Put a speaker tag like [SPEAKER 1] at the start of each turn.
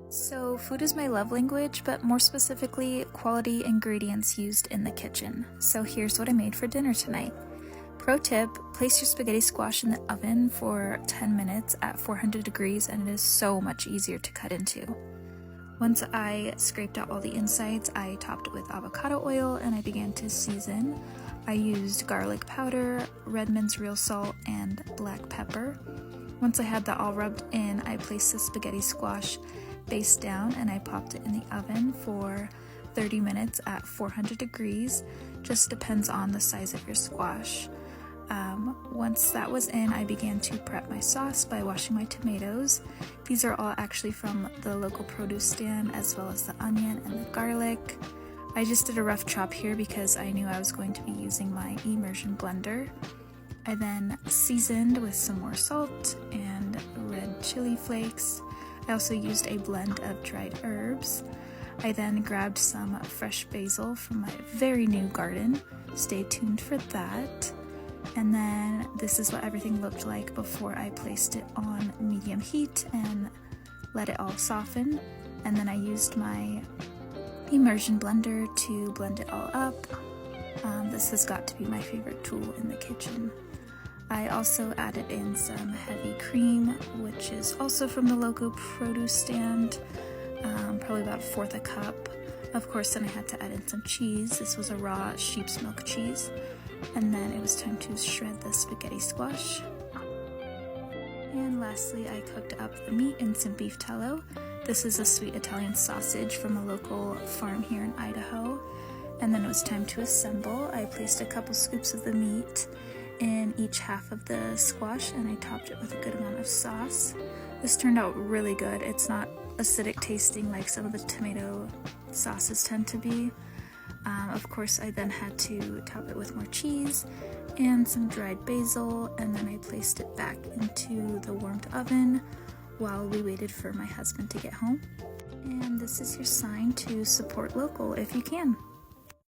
[SPEAKER 1] So food is my love language, but more specifically, quality ingredients used in the kitchen. So here's what I made for dinner tonight. Pro tip, place your spaghetti squash in the oven for 10 minutes at 400 degrees and it is so much easier to cut into. Once I scraped out all the insides, I topped it with avocado oil and I began to season. I used garlic powder, Redmond's real salt, and black pepper. Once I had that all rubbed in, I placed the spaghetti squash face down and I popped it in the oven for 30 minutes at 400 degrees. Just depends on the size of your squash. Once that was in, I began to prep my sauce by washing my tomatoes. These are all actually from the local produce stand, as well as the onion and the garlic. I just did a rough chop here because I knew I was going to be using my immersion blender. I then seasoned with some more salt and red chili flakes. I also used a blend of dried herbs. I then grabbed some fresh basil from my very new garden. Stay tuned for that. And then this is what everything looked like before I placed it on medium heat and let it all soften. And then I used my immersion blender to blend it all up. This has got to be my favorite tool in the kitchen. I also added in some heavy cream, which is also from the local produce stand, probably about 1/4 a cup. Of course, then I had to add in some cheese. This was a raw sheep's milk cheese. And then it was time to shred the spaghetti squash. And lastly, I cooked up the meat in some beef tallow. This is a sweet Italian sausage from a local farm here in Idaho. And then it was time to assemble. I placed a couple scoops of the meat in each half of the squash and I topped it with a good amount of sauce. This turned out really good. It's not acidic tasting like some of the tomato sauces tend to be. Of course, I then had to top it with more cheese and some dried basil, and then I placed it back into the warmed oven while we waited for my husband to get home. And this is your sign to support local if you can.